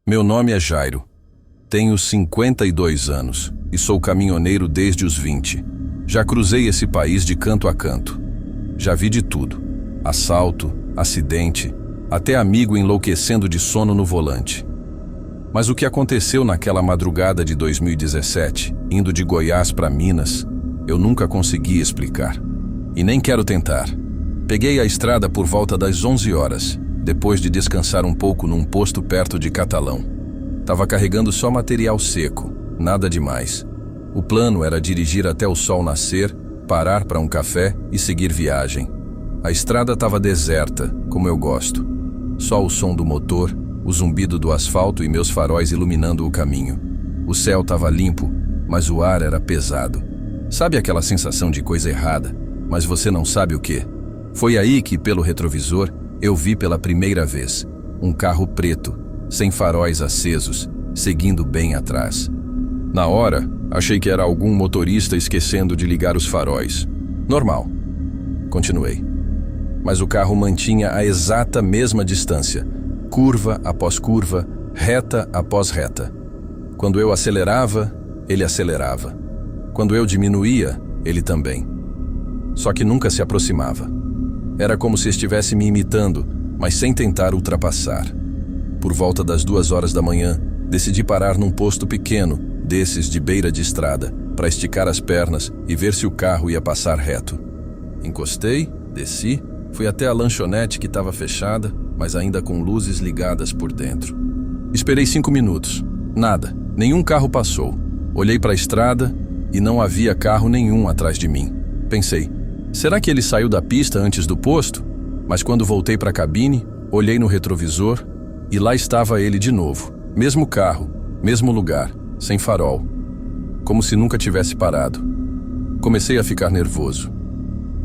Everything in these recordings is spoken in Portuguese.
Meu nome é Jairo. Tenho 52 anos e sou caminhoneiro desde os 20. Já cruzei esse país de canto a canto. Já vi de tudo: assalto, acidente, até amigo enlouquecendo de sono no volante. Mas o que aconteceu naquela madrugada de 2017, indo de Goiás para Minas, eu nunca consegui explicar. E nem quero tentar. Peguei a estrada por volta das 11 horas, depois de descansar um pouco num posto perto de Catalão. Tava carregando só material seco, nada demais. O plano era dirigir até o sol nascer, parar para um café e seguir viagem. A estrada estava deserta, como eu gosto. Só o som do motor, o zumbido do asfalto e meus faróis iluminando o caminho. O céu estava limpo, mas o ar era pesado. Sabe aquela sensação de coisa errada, mas você não sabe o quê? Foi aí que, pelo retrovisor, eu vi pela primeira vez um carro preto, sem faróis acesos, seguindo bem atrás. Na hora, achei que era algum motorista esquecendo de ligar os faróis. Normal. Continuei. Mas o carro mantinha a exata mesma distância, curva após curva, reta após reta. Quando eu acelerava, ele acelerava. Quando eu diminuía, ele também. Só que nunca se aproximava. Era como se estivesse me imitando, mas sem tentar ultrapassar. Por volta das 2 horas da manhã, decidi parar num posto pequeno, desses de beira de estrada, para esticar as pernas e ver se o carro ia passar reto. Encostei, desci, fui até a lanchonete que estava fechada, mas ainda com luzes ligadas por dentro. Esperei 5 minutos. Nada, nenhum carro passou. Olhei para a estrada e não havia carro nenhum atrás de mim. Pensei, será que ele saiu da pista antes do posto? Mas quando voltei para a cabine, olhei no retrovisor e lá estava ele de novo. Mesmo carro, mesmo lugar, sem farol. Como se nunca tivesse parado. Comecei a ficar nervoso.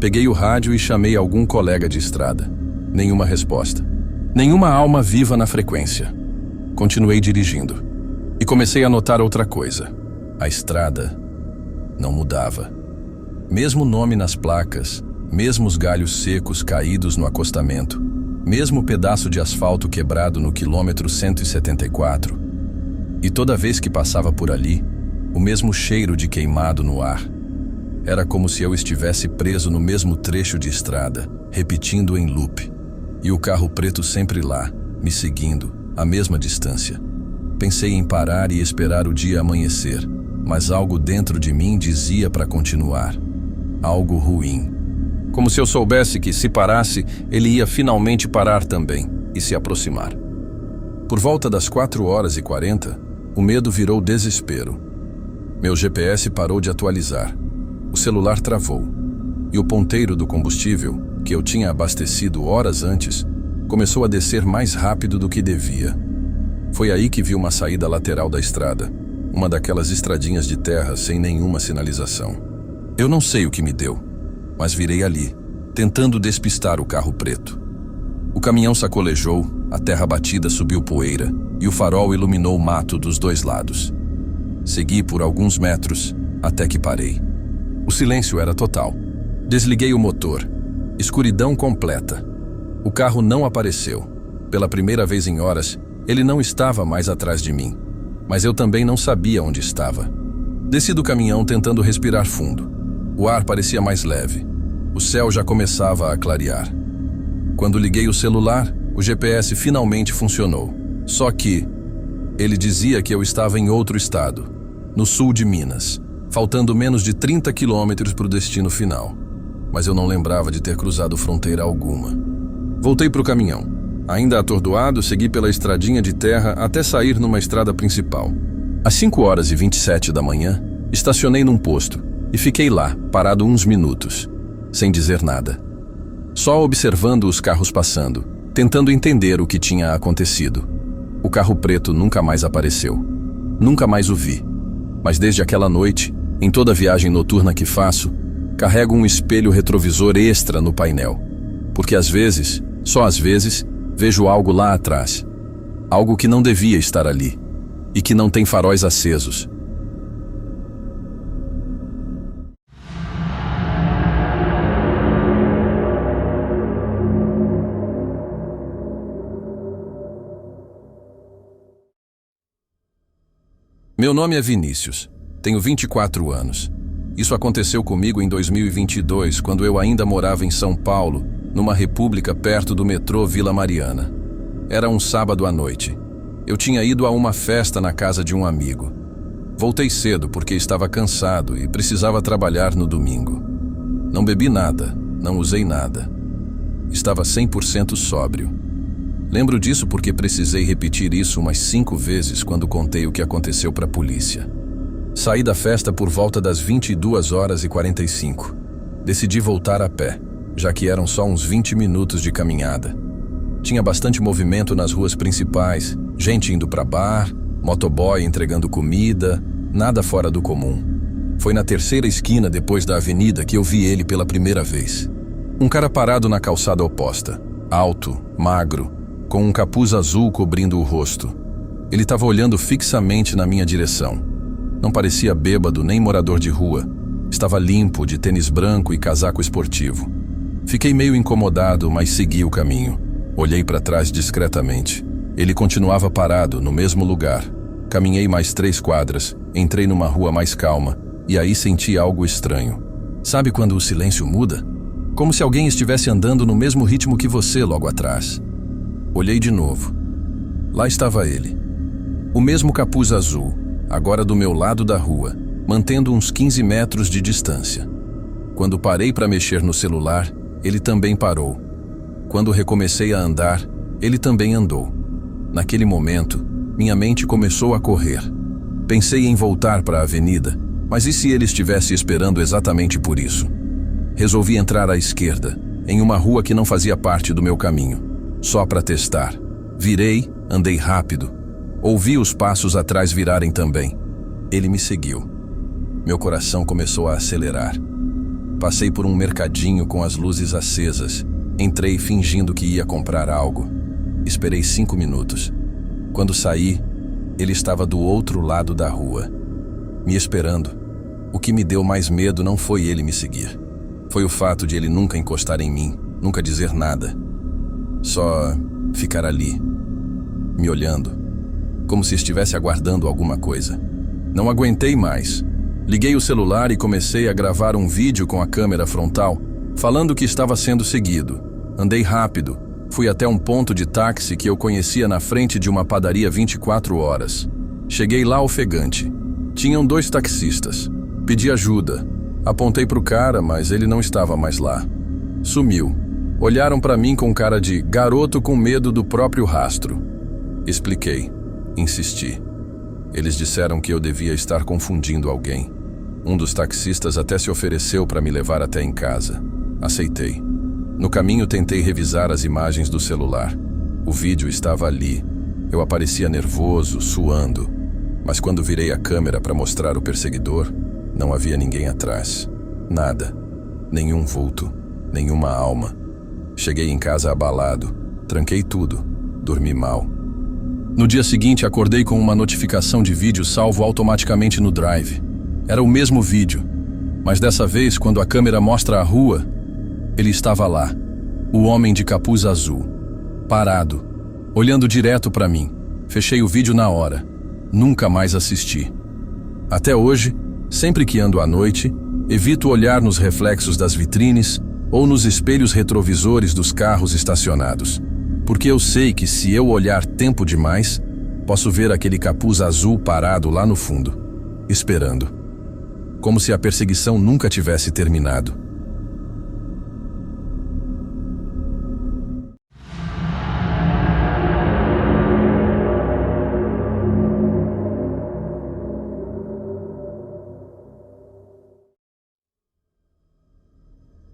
Peguei o rádio e chamei algum colega de estrada. Nenhuma resposta. Nenhuma alma viva na frequência. Continuei dirigindo. E comecei a notar outra coisa. A estrada não mudava. Mesmo nome nas placas, mesmos galhos secos caídos no acostamento, mesmo pedaço de asfalto quebrado no quilômetro 174. E toda vez que passava por ali, o mesmo cheiro de queimado no ar. Era como se eu estivesse preso no mesmo trecho de estrada, repetindo em loop. E o carro preto sempre lá, me seguindo, à mesma distância. Pensei em parar e esperar o dia amanhecer, mas algo dentro de mim dizia para continuar. Algo ruim. Como se eu soubesse que, se parasse, ele ia finalmente parar também e se aproximar. Por volta das 4h40, o medo virou desespero. Meu GPS parou de atualizar. O celular travou. E o ponteiro do combustível, que eu tinha abastecido horas antes, começou a descer mais rápido do que devia. Foi aí que vi uma saída lateral da estrada, uma daquelas estradinhas de terra sem nenhuma sinalização. Eu não sei o que me deu, mas virei ali, tentando despistar o carro preto. O caminhão sacolejou, a terra batida subiu poeira e o farol iluminou o mato dos 2 lados. Segui por alguns metros até que parei. O silêncio era total. Desliguei o motor. Escuridão completa. O carro não apareceu. Pela primeira vez em horas, ele não estava mais atrás de mim. Mas eu também não sabia onde estava. Desci do caminhão tentando respirar fundo. O ar parecia mais leve. O céu já começava a clarear. Quando liguei o celular, o GPS finalmente funcionou. Só que ele dizia que eu estava em outro estado, no sul de Minas, faltando menos de 30 quilômetros para o destino final. Mas eu não lembrava de ter cruzado fronteira alguma. Voltei para o caminhão. Ainda atordoado, segui pela estradinha de terra até sair numa estrada principal. Às 5h27 da manhã, estacionei num posto e fiquei lá, parado uns minutos, sem dizer nada. Só observando os carros passando, tentando entender o que tinha acontecido. O carro preto nunca mais apareceu. Nunca mais o vi. Mas desde aquela noite, em toda viagem noturna que faço, carrego um espelho retrovisor extra no painel. Porque às vezes, só às vezes, vejo algo lá atrás. Algo que não devia estar ali. E que não tem faróis acesos. Meu nome é Vinícius. Tenho 24 anos. Isso aconteceu comigo em 2022, quando eu ainda morava em São Paulo, numa república perto do metrô Vila Mariana. Era um sábado à noite. Eu tinha ido a uma festa na casa de um amigo. Voltei cedo porque estava cansado e precisava trabalhar no domingo. Não bebi nada, não usei nada. Estava 100% sóbrio. Lembro disso porque precisei repetir isso umas 5 vezes quando contei o que aconteceu para a polícia. Saí da festa por volta das 22h45. Decidi voltar a pé, já que eram só uns 20 minutos de caminhada. Tinha bastante movimento nas ruas principais, gente indo para bar, motoboy entregando comida, nada fora do comum. Foi na terceira esquina depois da avenida que eu vi ele pela primeira vez. Um cara parado na calçada oposta, alto, magro, com um capuz azul cobrindo o rosto. Ele estava olhando fixamente na minha direção. Não parecia bêbado nem morador de rua. Estava limpo, de tênis branco e casaco esportivo. Fiquei meio incomodado, mas segui o caminho. Olhei para trás discretamente. Ele continuava parado, no mesmo lugar. Caminhei mais 3 quadras, entrei numa rua mais calma, e aí senti algo estranho. Sabe quando o silêncio muda? Como se alguém estivesse andando no mesmo ritmo que você logo atrás. Olhei de novo. Lá estava ele. O mesmo capuz azul, agora do meu lado da rua, mantendo uns 15 metros de distância. Quando parei para mexer no celular, ele também parou. Quando recomecei a andar, ele também andou. Naquele momento, minha mente começou a correr. Pensei em voltar para a avenida, mas e se ele estivesse esperando exatamente por isso? Resolvi entrar à esquerda, em uma rua que não fazia parte do meu caminho, só para testar. Virei, andei rápido. Ouvi os passos atrás virarem também. Ele me seguiu. Meu coração começou a acelerar. Passei por um mercadinho com as luzes acesas. Entrei fingindo que ia comprar algo. Esperei 5 minutos. Quando saí, ele estava do outro lado da rua, me esperando. O que me deu mais medo não foi ele me seguir. Foi o fato de ele nunca encostar em mim, nunca dizer nada. Só ficar ali, me olhando, como se estivesse aguardando alguma coisa. Não aguentei mais. Liguei o celular e comecei a gravar um vídeo com a câmera frontal, falando que estava sendo seguido. Andei rápido. Fui até um ponto de táxi que eu conhecia na frente de uma padaria 24 horas. Cheguei lá ofegante. Tinham 2 taxistas. Pedi ajuda. Apontei para o cara, mas ele não estava mais lá. Sumiu. Olharam para mim com cara de garoto com medo do próprio rastro. Expliquei. Insisti. Eles disseram que eu devia estar confundindo alguém. Um dos taxistas até se ofereceu para me levar até em casa. Aceitei. No caminho tentei revisar as imagens do celular. O vídeo estava ali. Eu aparecia nervoso, suando. Mas quando virei a câmera para mostrar o perseguidor, não havia ninguém atrás. Nada. Nenhum vulto. Nenhuma alma. Cheguei em casa abalado. Tranquei tudo. Dormi mal. No dia seguinte, acordei com uma notificação de vídeo salvo automaticamente no Drive. Era o mesmo vídeo. Mas dessa vez, quando a câmera mostra a rua, ele estava lá, o homem de capuz azul, parado, olhando direto para mim. Fechei o vídeo na hora. Nunca mais assisti. Até hoje, sempre que ando à noite, evito olhar nos reflexos das vitrines ou nos espelhos retrovisores dos carros estacionados, porque eu sei que se eu olhar tempo demais, posso ver aquele capuz azul parado lá no fundo, esperando. Como se a perseguição nunca tivesse terminado.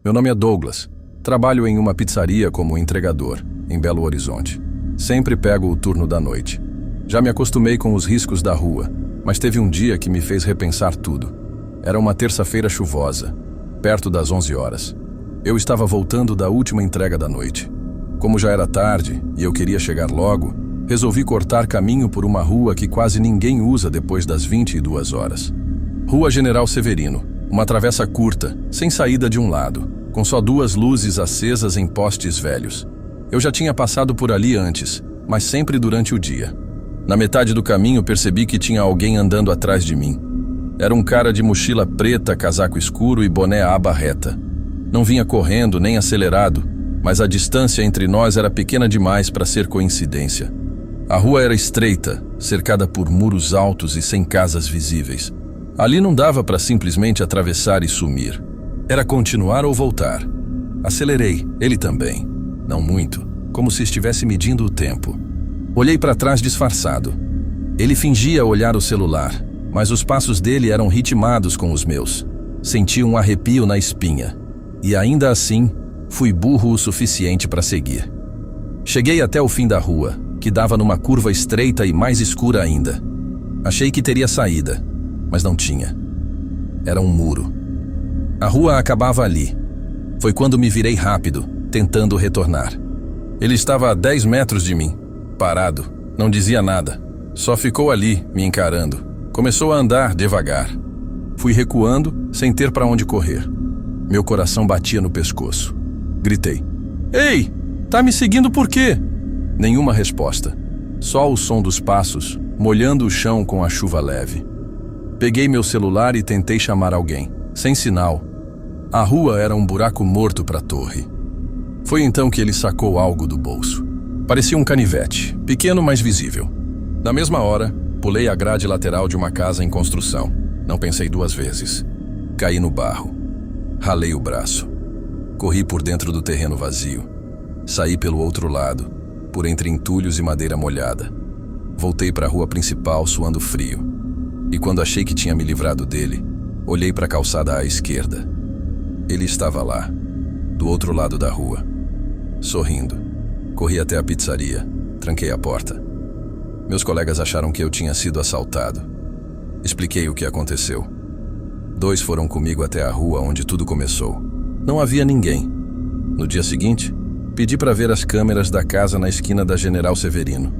Meu nome é Douglas. Trabalho em uma pizzaria como entregador, em Belo Horizonte. Sempre pego o turno da noite. Já me acostumei com os riscos da rua, mas teve um dia que me fez repensar tudo. Era uma terça-feira chuvosa, perto das 11 horas. Eu estava voltando da última entrega da noite. Como já era tarde e eu queria chegar logo, resolvi cortar caminho por uma rua que quase ninguém usa depois das 22 horas. Rua General Severino, uma travessa curta, sem saída de um lado, com só 2 luzes acesas em postes velhos. Eu já tinha passado por ali antes, mas sempre durante o dia. Na metade do caminho, percebi que tinha alguém andando atrás de mim. Era um cara de mochila preta, casaco escuro e boné aba reta. Não vinha correndo nem acelerado, mas a distância entre nós era pequena demais para ser coincidência. A rua era estreita, cercada por muros altos e sem casas visíveis. Ali não dava para simplesmente atravessar e sumir. Era continuar ou voltar. Acelerei, ele também. Não muito, como se estivesse medindo o tempo. Olhei para trás disfarçado. Ele fingia olhar o celular, mas os passos dele eram ritmados com os meus. Senti um arrepio na espinha. E ainda assim, fui burro o suficiente para seguir. Cheguei até o fim da rua, que dava numa curva estreita e mais escura ainda. Achei que teria saída, mas não tinha. Era um muro. A rua acabava ali. Foi quando me virei rápido, tentando retornar. Ele estava a 10 metros de mim, parado, não dizia nada. Só ficou ali, me encarando. Começou a andar devagar. Fui recuando, sem ter para onde correr. Meu coração batia no pescoço. Gritei: "Ei, tá me seguindo por quê?" Nenhuma resposta. Só o som dos passos, molhando o chão com a chuva leve. Peguei meu celular e tentei chamar alguém. Sem sinal. A rua era um buraco morto para a torre. Foi então que ele sacou algo do bolso. Parecia um canivete, pequeno mas visível. Na mesma hora, pulei a grade lateral de uma casa em construção. Não pensei duas vezes. Caí no barro. Ralei o braço. Corri por dentro do terreno vazio. Saí pelo outro lado, por entre entulhos e madeira molhada. Voltei para a rua principal suando frio. E quando achei que tinha me livrado dele, olhei para a calçada à esquerda. Ele estava lá, do outro lado da rua, sorrindo. Corri até a pizzaria, tranquei a porta. Meus colegas acharam que eu tinha sido assaltado. Expliquei o que aconteceu. 2 foram comigo até a rua onde tudo começou. Não havia ninguém. No dia seguinte, pedi para ver as câmeras da casa na esquina da General Severino.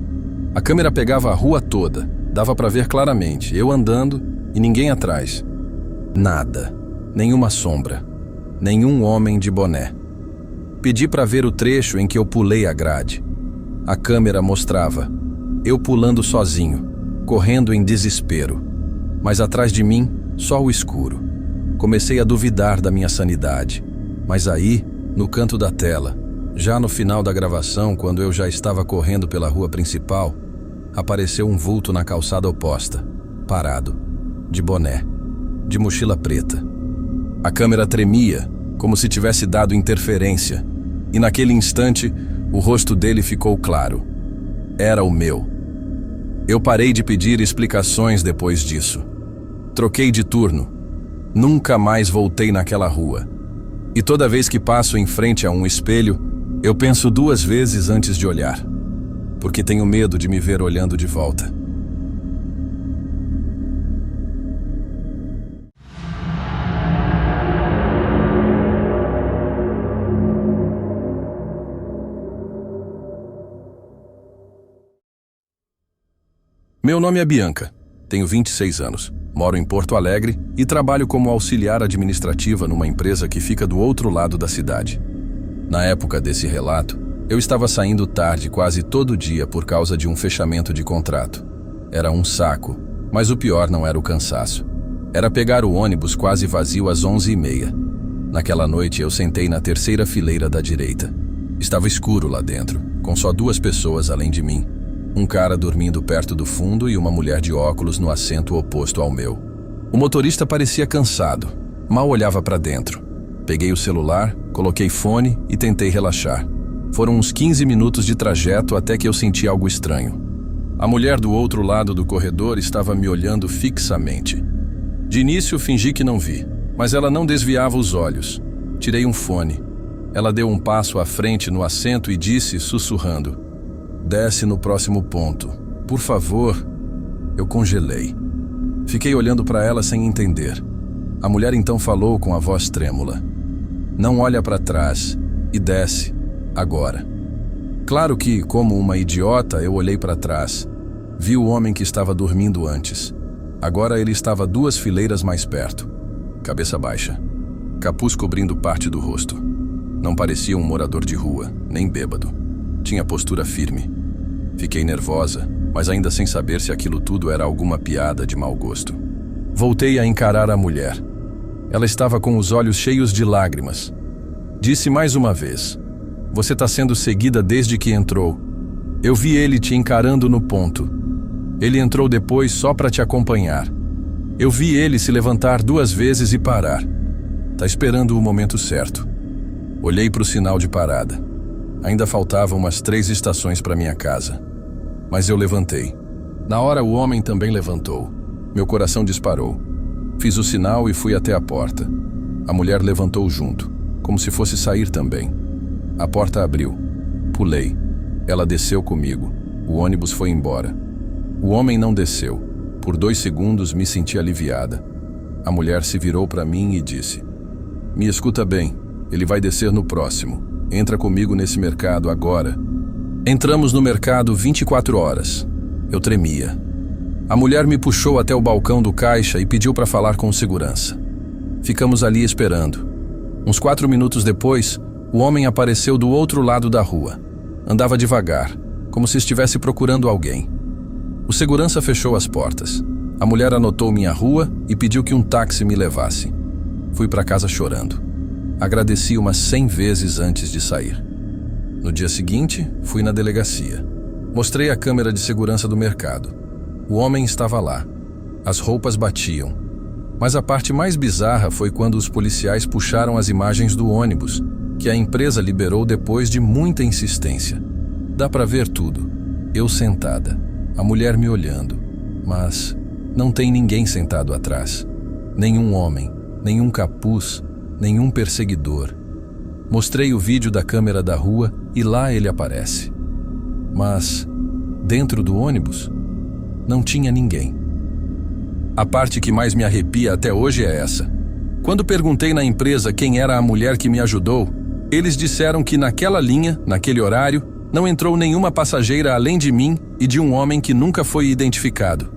A câmera pegava a rua toda, dava para ver claramente, eu andando e ninguém atrás. Nada, nenhuma sombra, nenhum homem de boné. Pedi para ver o trecho em que eu pulei a grade. A câmera mostrava eu pulando sozinho, correndo em desespero. Mas atrás de mim, só o escuro. Comecei a duvidar da minha sanidade. Mas aí, no canto da tela, já no final da gravação, quando eu já estava correndo pela rua principal, apareceu um vulto na calçada oposta, parado, de boné, de mochila preta. A câmera tremia, como se tivesse dado interferência, e naquele instante, o rosto dele ficou claro. Era o meu. Eu parei de pedir explicações depois disso. Troquei de turno. Nunca mais voltei naquela rua. E toda vez que passo em frente a um espelho, eu penso 2 vezes antes de olhar, porque tenho medo de me ver olhando de volta. Meu nome é Bianca, tenho 26 anos, moro em Porto Alegre e trabalho como auxiliar administrativa numa empresa que fica do outro lado da cidade. Na época desse relato, eu estava saindo tarde quase todo dia por causa de um fechamento de contrato. Era um saco, mas o pior não era o cansaço. Era pegar o ônibus quase vazio às 11h30. Naquela noite eu sentei na terceira fileira da direita. Estava escuro lá dentro, com só 2 pessoas além de mim. Um cara dormindo perto do fundo e uma mulher de óculos no assento oposto ao meu. O motorista parecia cansado, mal olhava para dentro. Peguei o celular, coloquei fone e tentei relaxar. Foram uns 15 minutos de trajeto até que eu senti algo estranho. A mulher do outro lado do corredor estava me olhando fixamente. De início fingi que não vi, mas ela não desviava os olhos. Tirei um fone. Ela deu um passo à frente no assento e disse, sussurrando: "Desce no próximo ponto, por favor." Eu congelei. Fiquei olhando para ela sem entender. A mulher então falou com a voz trêmula: "Não olha para trás e desce, agora." Claro que, como uma idiota, eu olhei para trás. Vi o homem que estava dormindo antes. Agora ele estava 2 fileiras mais perto. Cabeça baixa. Capuz cobrindo parte do rosto. Não parecia um morador de rua, nem bêbado. Tinha postura firme. Fiquei nervosa mas ainda sem saber se aquilo tudo era alguma piada de mau gosto. Voltei a encarar a mulher. Ela estava com os olhos cheios de lágrimas. Disse mais uma vez: "Você está sendo seguida desde que entrou. Eu vi ele te encarando no ponto. Ele entrou depois só para te acompanhar. Eu vi ele se levantar 2 vezes e parar. Tá esperando o momento certo." Olhei para o sinal de parada. Ainda faltavam umas 3 estações para minha casa. Mas eu levantei. Na hora o homem também levantou. Meu coração disparou. Fiz o sinal e fui até a porta. A mulher levantou junto, como se fosse sair também. A porta abriu. Pulei. Ela desceu comigo. O ônibus foi embora. O homem não desceu. Por 2 segundos me senti aliviada. A mulher se virou para mim e disse: "Me escuta bem, ele vai descer no próximo. Entra comigo nesse mercado agora." Entramos no mercado 24 horas. Eu tremia. A mulher me puxou até o balcão do caixa e pediu para falar com o segurança. Ficamos ali esperando. Uns 4 minutos depois, o homem apareceu do outro lado da rua. Andava devagar, como se estivesse procurando alguém. O segurança fechou as portas. A mulher anotou minha rua e pediu que um táxi me levasse. Fui para casa chorando. Agradeci umas 100 vezes antes de sair. No dia seguinte, fui na delegacia. Mostrei a câmera de segurança do mercado. O homem estava lá. As roupas batiam. Mas a parte mais bizarra foi quando os policiais puxaram as imagens do ônibus, que a empresa liberou depois de muita insistência. Dá para ver tudo. Eu sentada, a mulher me olhando, mas não tem ninguém sentado atrás. Nenhum homem, nenhum capuz, nenhum perseguidor. Mostrei o vídeo da câmera da rua e lá ele aparece. Mas, dentro do ônibus, não tinha ninguém. A parte que mais me arrepia até hoje é essa. Quando perguntei na empresa quem era a mulher que me ajudou, eles disseram que naquela linha, naquele horário, não entrou nenhuma passageira além de mim e de um homem que nunca foi identificado.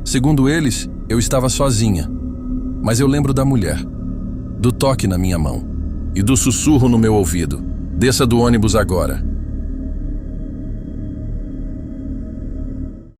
Segundo eles, eu estava sozinha. Mas eu lembro da mulher, do toque na minha mão e do sussurro no meu ouvido: "Desça do ônibus agora."